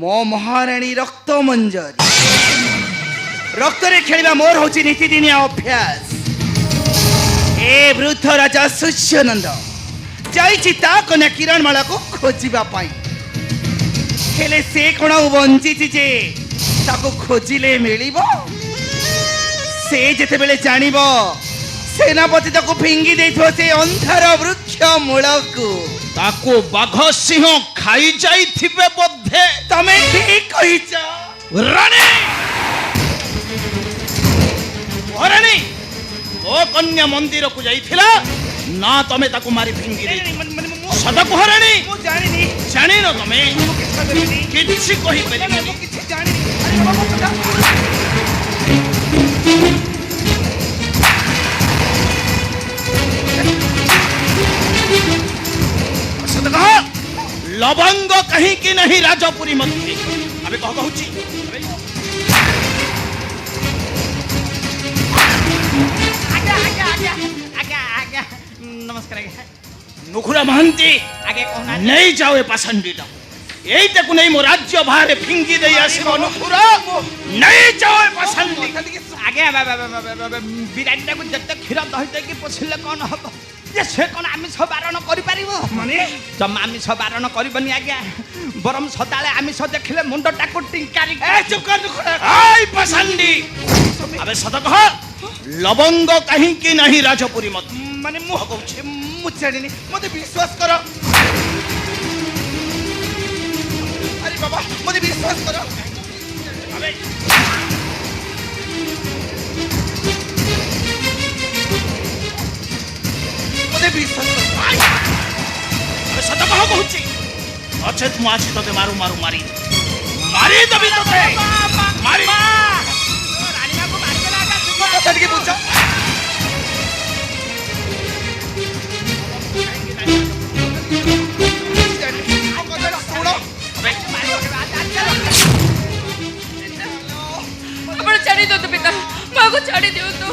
मो महाराणी रक्त मंजरी रक्त रे खेलिबा मोर होची नीतिदिनिया अभ्यास। ए वृद्ध राजा सूर्यनंद जाइछि ता कन्या किरणमाला को खोजिबा पाई हेले से कोन बंचिछि जे ताको खोजिले मिलिबो। से जेते बेले जानिबो सेनापति ताको फिंगी देथो से अंधार वृक्ष मूलकु ताको बाघ सिंह खाई जाइथिबे बोधे। तमे ठीक कहिछ रानी रानी ओ कन्या मंदिर को जाइथिला ना तमे ताको मारी फिंगी दे सदा को रानी मु जानिनी जानि न तमे मु किछा करिनी किछि कहि परिबे मु किछि जानिनी। अरे बाबा लवंग कहीं की नहीं राजपुरी मंत्री अबे कह कहूची आज्ञा आज्ञा आज्ञा आज्ञा आज्ञा नमस्कार आज्ञा नुखुरा महंती आगे कहना नहीं जाओ ए पासंडीटा एई तक नहीं मो राज्य बाहर फिंगी दे आसीबो नुखुरा नहीं जाओ ए पासंडी आज्ञा बिराटा को जते क्षीर दही देकी पोछिले कोन हबो जे से कोन आमिष बारण करि परिबो माने जम आमिष बारण करबनी आज्ञा बरम सदाले आमिष देखिले मुंडटा को टिंकारी ए चुप कर नुखुरा आई पासंडी अबे सदा कह लवंग कहीं की नहीं राजपुरी मत माने मु कहूछि मु जानिनी मते विश्वास करो। अरे बाबा मते विश्वास करो। अबे मते विश्वास करो। अबे सदा कह कहूची अच्छे तुम आज तोते मारू मारू मारी मारी दबी तोते मारी रानी को मार के लागा मते चढ़ के पूछो सुनो ଆପଣ ଛାଡ଼ି ଦିଅନ୍ତୁ ପିତା ମାକୁ ଛାଡ଼ି ଦିଅନ୍ତୁ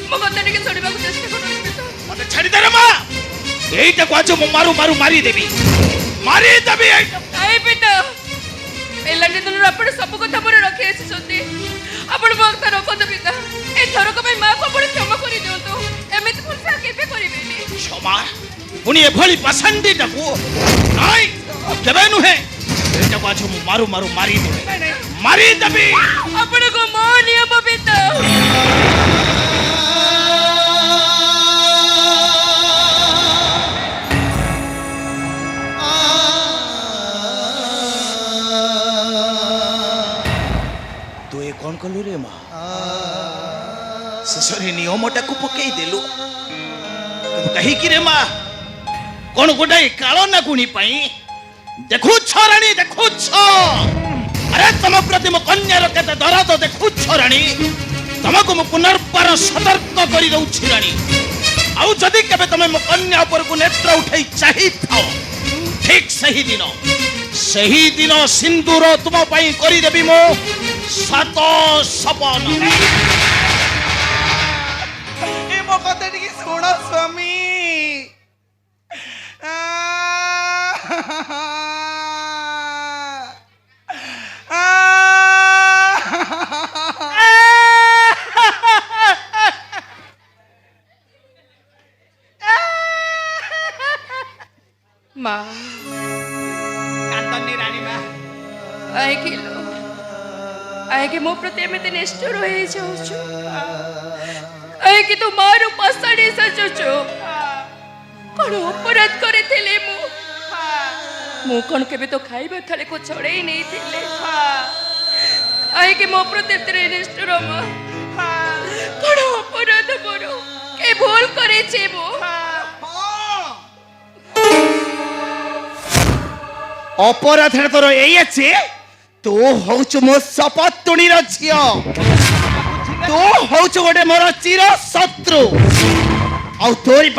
ମୋ କଥା ଟିକେ ଶୁଣିବାକୁ ଚେଷ୍ଟା କରନ୍ତୁ ପିତା। मते छाड़ी दे रे मां एईटा को आज मु मारू मारू मारी देबी एईटा ନାଇଁ ପିତା ପିଲାଟି ଦିନରୁ ଆପଣ ସବୁ କଥା ମୋର ରଖି ଆସିଛନ୍ତି ଆପଣ ମୋ କଥା ରଖନ୍ତୁ ପିତା। ଏ ଥରକ ପାଇଁ ମାକୁ ଆପଣ କ୍ଷମା କରି ଦିଅନ୍ତୁ ଏମିତି ଭୁଲ ସେ ଆଉ କେବେ କରିବେନି। क्षमा पुनी ए भली पासंडीटा को नाही केबे नुहे एईटा को आज मु मारू मारू मारी देबी ଆପଣଙ୍କ ମୋ ନିୟମ ପିତା। तू ए कोन कलु रे मां शेषरे नियमटा को पकई देलु कहीं कि रे मां कोन गोटाई कालो ना गुणी पई देखु छ रानी देखु छ अरे तम प्रति मो कन्यार केते दरद देखु छ रानी तमको मो पुनर्बार सतर्क करि दउ छी रानी आउ जदी केबे तमे मो कन्या ऊपर को नेत्र उठाई चाहि थाओ ठीक सही दिन सिंदूर तुम पई करि देबी मो सात सपन ए मो कते टिके सुनो स्वामी। ମା कांतनी रानी मा ଆଇକି ମୋ ପ୍ରତି ଏମିତି ନିଷ୍ଠୁର ହେଇଯାଉଛୁ ଆଇକି ତୁ ମାରୁ ପସାଡ଼ି ସାଜୁଛୁ କ'ଣ ଅପରାଧ କରିଥିଲି ମୁଁ କ'ଣ କେବେ ତ ଖାଇବା ଥାଳିକୁ ଛଡ଼େଇ ନେଇଥିଲି ଆଇକି ମୋ ପ୍ରତି ଏତେ ନିଷ୍ଠୁର ମା କ'ଣ ଅପରାଧ ମୋର କେ ଭୁଲ କରିଛି ମୁଁ अपराध तोर यही अच्छे तू हूँ मो शपथ तुणीर झील तू हूँ गोटे मोर चिर शत्रु आ तोरी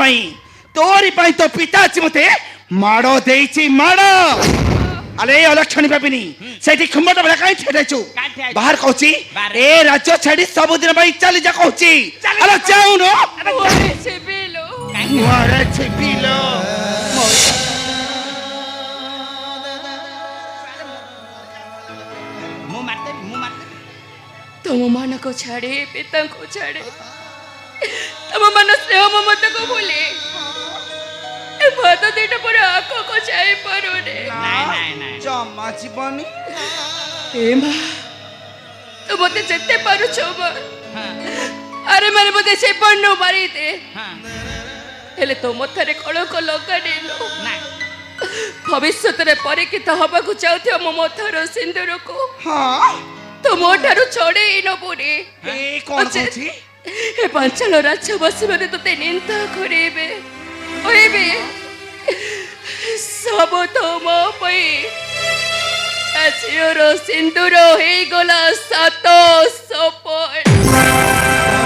तो पिता मते माड़ दे माड़ अरे अलक्षणी भाविनी से क्षमता बेला कहीं छेड़ू बाहर कहूँ ए राज्य छाड़ी सबुदिन चली जा कहूँ अरे जाऊन ତମ ମାନଙ୍କୁ ଛାଡ଼େ ପିତାଙ୍କୁ ଛାଡ଼େ ତମ ମାନ ସ୍ନେହ ମମତାକୁ ଭୁଲି ଏ ଭାତ ଦିଟା ପରେ ଆଗକୁ ଯାଇପାରୁନି। ଜମା ଯିବନି। ଏ ମା ତୁ ମତେ ଯେତେ ପାରୁଛ ମା ଆରେ ମାନେ ମତେ ସେ ପಣ್ಣୁ ମାରିଦେ ହେଲେ ତୋ ମଥାରେ କଳଙ୍କ ଲଗାଡ଼ିଲୁ ଭବିଷ୍ୟତରେ ପରୀକ୍ଷିତ ହବାକୁ ଚାହୁଁଥିବା ମୋ ମଥାର ସିନ୍ଦୁରକୁ ତୁ ମୋ ଠାରୁ ଛଡ଼େଇ ନବୁନି। ଏ ପାଞ୍ଚଳ ରାଜ୍ୟବାସୀମାନେ ତୋତେ ନିନ୍ଦା କରିବେ କହିବେ ସବୁ ତ ମୋ ପାଇଁ ଝିଅର ସିନ୍ଦୁର ହେଇଗଲା 700 ପଏଣ୍ଟ।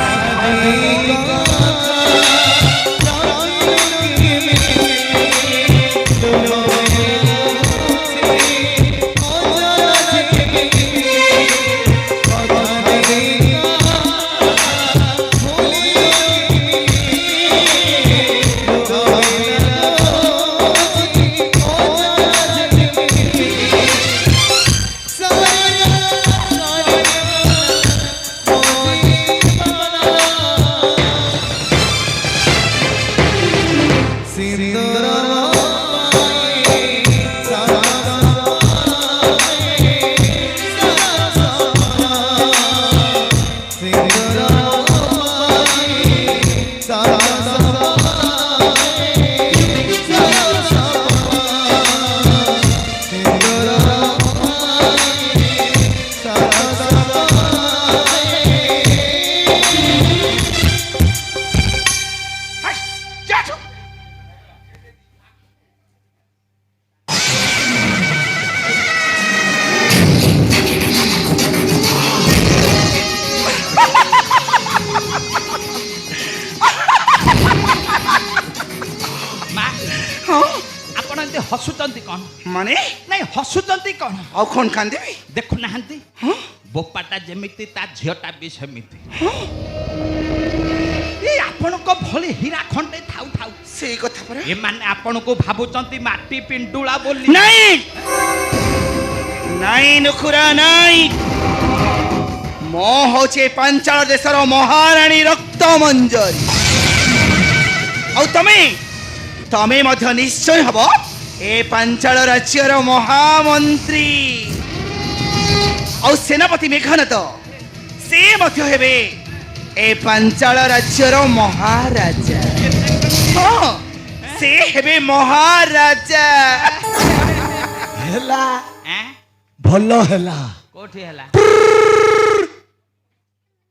ହସୁଛନ୍ତି କ'ଣ ମାନେ ନାଇଁ ହସୁଛନ୍ତି କ'ଣ ଆଉ କ'ଣ କାନ୍ଦିବି ଦେଖୁନାହାନ୍ତି ବୋପାଟା ଯେମିତି ତା ଝିଅଟା ବି ସେମିତି ଏଇ ଆପଣଙ୍କ ଭଳି ହୀରା ଖଣ୍ଡେ ଥାଉ ଥାଉ ସେଇ କଥା ପରା ଏମାନେ ଆପଣଙ୍କୁ ଭାବୁଛନ୍ତି ମାଟି ପିଣ୍ଡୁଳା ବୋଲି ନାଇଁ ନାଇଁ ନୁଖୁରା ନାଇଁ ମୁଁ ହଉଛି ପାଞ୍ଚାଳ ଦେଶର ମହାରାଣୀ ରକ୍ତ ମଞ୍ଜରୀ ଆଉ ତମେ ତମେ ମଧ୍ୟ ନିଶ୍ଚୟ ହବ ଏ ପାଞ୍ଚାଳ ରାଜ୍ୟର ମହାମନ୍ତ୍ରୀ ଆଉ ସେନାପତି ମେଘନାଦ ସେ ମଧ୍ୟ ହେବେ ଏ ପାଞ୍ଚାଳ ରାଜ୍ୟର ମହାରାଜା ହଁ ସେ ହେବେ ମହାରାଜା ହେଲା ଆଁ? ଭଲ ହେଲା କୋଉଠି ହେଲା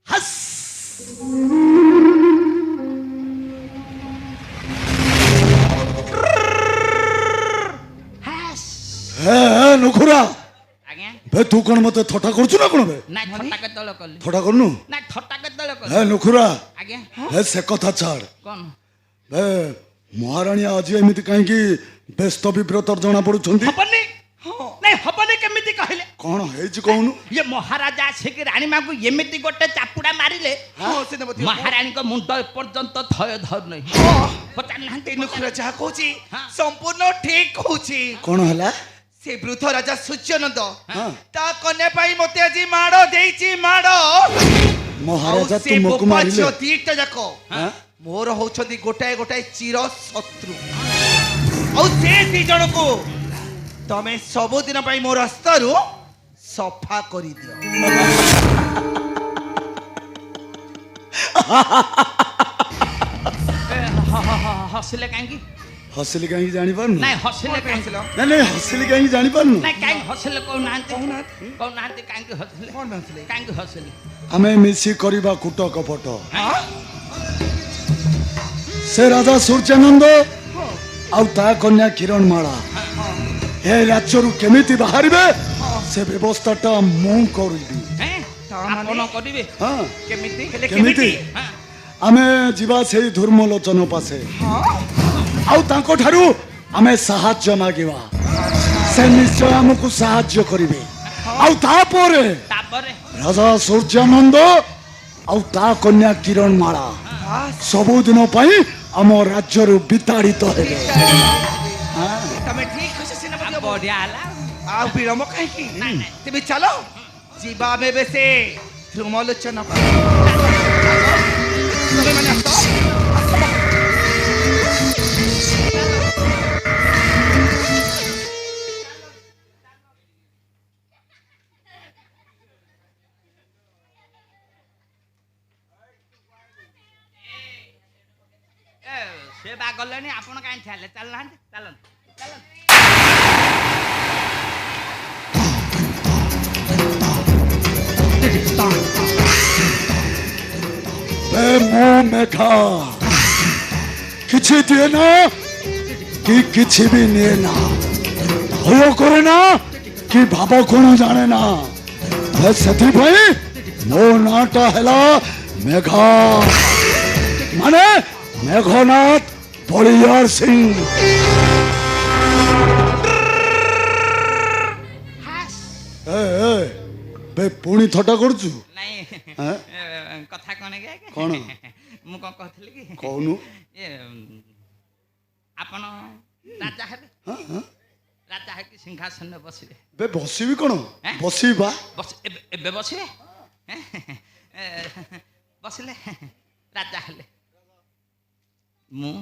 ହସ୍ ନୁଖୁରା ଆଜ୍ଞା ବେ ତୁ କ'ଣ ମତେ ଥଟ୍ଟା କରୁଛୁ ନା କ'ଣ ବେ ନାଇଁ ଥଟ୍ଟା କେତେବେଳେ କଲି ଥଟ୍ଟା କରୁନୁ ନାଇଁ ଥଟ୍ଟା କେତେବେଳେ କଲି ନୁଖୁରା ଆଜ୍ଞା ସେ କଥା ଛାଡ଼ କ'ଣ ବେ ମହାରାଣୀ ଆଜି ଏମିତି କାହିଁକି ବ୍ୟସ୍ତ ବିବ୍ରତ ଜଣା ପଡୁଛନ୍ତି ହବନି ନାଇଁ ହବନି କେମିତି କହିଲେ କ'ଣ ହେଇଛି କହୁନୁ ଇଏ ମହାରାଜା ଆସିକି ରାଣୀମାଙ୍କୁ ଏମିତି ଗୋଟେ ଚାପୁଡା ମାରିଲେ ମହାରାଣୀଙ୍କ ମୁଣ୍ଡ ଏପର୍ଯ୍ୟନ୍ତ ଥୟ ଧରୁନାହିଁ ପଚାରିନାହାନ୍ତି ନୁଖୁରା ଯାହା କହୁଛି ହଁ। ସମ୍ପୂର୍ଣ୍ଣ ଠିକ କହୁଛି କ'ଣ ହେଲା ସେ ବୃଦ୍ଧ ରାଜା ସୂର୍ଯ୍ୟନନ୍ଦ ହଁ। ତା କନ୍ୟା ପାଇଁ ମତେ ଆଜି ମାଡ଼ ଦେଇଛି ମାଡ଼ ମହାରାଜା ସେ ତୁମକୁ ବୋପା ମାରିଲେ ଝିଅ ଦିଟା ଯାକ ହଁ? ମୋର ହଉଛନ୍ତି ଗୋଟାଏ ଗୋଟାଏ ଚିର ଶତ୍ରୁ ଆଉ ସେ ଦି ଜଣକୁ ତମେ ସବୁଦିନ ପାଇଁ ମୋ ରାସ୍ତାରୁ ସଫା କରିଦିଅ ହସିଲେ କାହିଁକି ହସିଲି କାହିଁକି ଜାଣିପାରୁନୁ ନାଇଁ ହସିଲେ କାହିଁକି ନାଇଁ ନାଇଁ ହସିଲି କାହିଁକି ଜାଣିପାରୁନୁ ନାଇଁ କାହିଁକି ହସିଲେ କହୁନାହାନ୍ତି କହୁନାହାନ୍ତି କାହିଁକି ହସିଲେ କ'ଣ ଭାବୁଥିଲେ କାହିଁକି ହସିଲେ ଆମେ ମିଶି କରିବା କୁଟ କପଟ ସେ ରାଜା ସୂର୍ଯ୍ୟାନନ୍ଦ ଆଉ ତା କନ୍ୟା କିରଣମାଳା ଏ ରାଜ୍ୟରୁ କେମିତି ବାହାରିବେ ସେ ବ୍ୟବସ୍ଥାଟା ମୁଁ କରିବି ହେଁ? ଆପଣ କରିବେ ହଁ କେମିତି ହେଲେ କେମିତି ହଁ। ଆମେ ଯିବା ସେଇ ଧୂର୍ମଲୋଚନ ପାଶେ ଆଉ ତାଙ୍କ ଠାରୁ ଆମେ ସାହାଯ୍ୟ ମାଗିବା ସେ ନିଶ୍ଚୟ ଆମକୁ ସାହାଯ୍ୟ କରିବେ ଆଉ ତାପରେ ତାପରେ ରାଜା ସୂର୍ଯ୍ୟାନନ୍ଦ ଆଉ ତା କନ୍ୟା କିରଣମାଳା ସବୁଦିନ ପାଇଁ ଆମ ରାଜ୍ୟରୁ ବିତାଡ଼ିତ ହେବେ ତମେ ଠିକ ଅଛି ସେନାପତି ବାବୁ। ବଢିଆ ହେଲା ଆଉ ବିଳମ୍ବ କାହିଁକି ନାଇଁ, ନାଇଁ। ତେବେ ଚାଲ ଯିବା ଆମେ ଏବେ ସେ ଧ୍ରୁମଲୋଚନ ପାଖେ। ତମେମାନେ ଆସ। ସେ ବା ଗଲେଣି ଆପଣ କାହିଁ ଚାଲେ ଚାଲୁନାହାନ୍ତି ଚାଲନ୍ତୁ ଚାଲନ୍ତୁ। ବେ ମୋ ମେଘା କିଛି ଦିଏ ନା କି କିଛି ବି ନିଏ ନା, ଭୟ କରେ ନା କି ଭାବ କଣ ଜାଣେ ନା। ସେଥିପାଇଁ ମୋ ନାଁଟା ହେଲା ମେଘା, ମାନେ মেঘনাথ বলিয়ার সিং। এ এ বে পুଣି ଥଟ୍ଟା କରୁଛୁ? ନାଇଁ ଆଁ? କଥା କଣ କି ଆଜ୍ଞା? କଣ? ମୁଁ କଣ କହୁଥିଲି କି କହୁନୁ। ଏ ଆପଣ ରାଜା ହେବେ, ରାଜା ହେଇକି ସିଂହାସନରେ ବସିବେ। ବେ ବସିବି କଣ? ଆଁ? ବସିବି ବା। ଏବେ ବସିବେ, ବସିଲେ ରାଜା ହେଲେ। ମୁଁ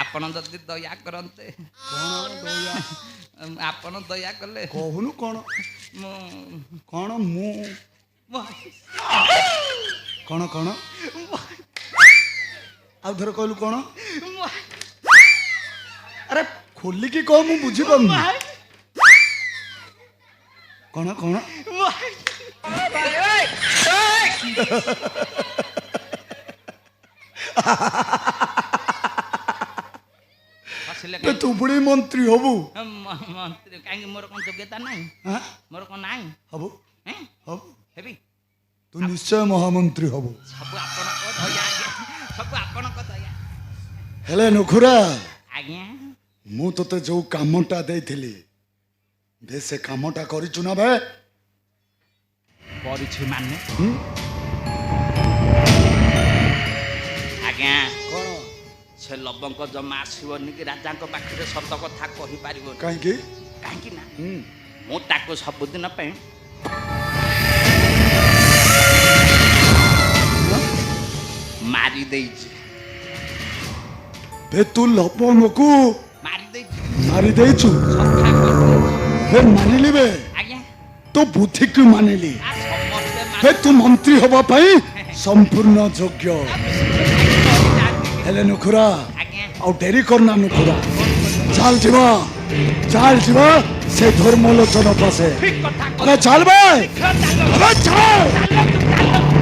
ଆପଣ ଯଦି ଦୟା କରନ୍ତେ, ଆପଣ ଦୟା କଲେ କହୁନୁ କଣ? ମୁଁ କଣ ମୁଁ କଣ କଣ ଆଉ ଥରେ କହିଲୁ କଣ? ଆରେ ଖୋଲିକି କହ, ମୁଁ ବୁଝିପାରୁନି। କଣ କଣ? ତୁ ପୁଣି ମନ୍ତ୍ରୀ ହବୁ? ମନ୍ତ୍ରୀ କାହିଁକି? ମୋର କଣ ଯୋଗ୍ୟତା ନାହିଁ? ମୋର କଣ ନାହିଁ? ହବୁ ହବୁ ହେବି। ତୁ ନିଶ୍ଚୟ ମହାମନ୍ତ୍ରୀ ହବୁ। ସବୁ ଆପଣଙ୍କ ଦୟା ଆଜ୍ଞା, ସବୁ ଆପଣଙ୍କ ଦୟା। ହେଲେ ନୁଖୁରା, ଆଜ୍ଞା ମୁଁ ତୋତେ ଯୋଉ କାମଟା ଦେଇଥିଲି ବେ ସେ କାମଟା କରିଛୁ ନା ବେ? କରିଛି ମାନେ ଆଜ୍ଞା କଣ? ସେ ଲବଙ୍କ ଜମା ଆସିବନି କି ରାଜାଙ୍କ ପାଖରେ ସତ କଥା କହିପାରିବନି। କାହିଁକି? କାହିଁକି ନା ମୁଁ ତାକୁ ସବୁଦିନ ପାଇଁ ମାରି ଦେଇଛି। ବେ ତୁ ଲବଙ୍ଗକୁ ମାରି ଦେଇଛି, ମାରି ଦେଇଛୁ? ବେ ମାନିଲି ବେ, ଆଜ୍ଞା ତୋ ବୁଦ୍ଧିକୁ ମାନିଲି। ସମସ୍ତେ ବେ ତୁ ମନ୍ତ୍ରୀ ହବା ପାଇଁ ସମ୍ପୂର୍ଣ୍ଣ ଯୋଗ୍ୟ। ହେଲେ ନୁଖୁରା, ଆଜ୍ଞା ଆଉ ଡେରି କରନା ନୁଖୁରା, ଚାଲ ଯିବା, ଚାଲ ଯିବା ସେ ଧର୍ମଲୋଚନ ପାଶେ। ଠିକ କଥା ଆରେ ଚାଲ ବେ, ଚାଲ ଆରେ ଚାଲ। ଚାଲ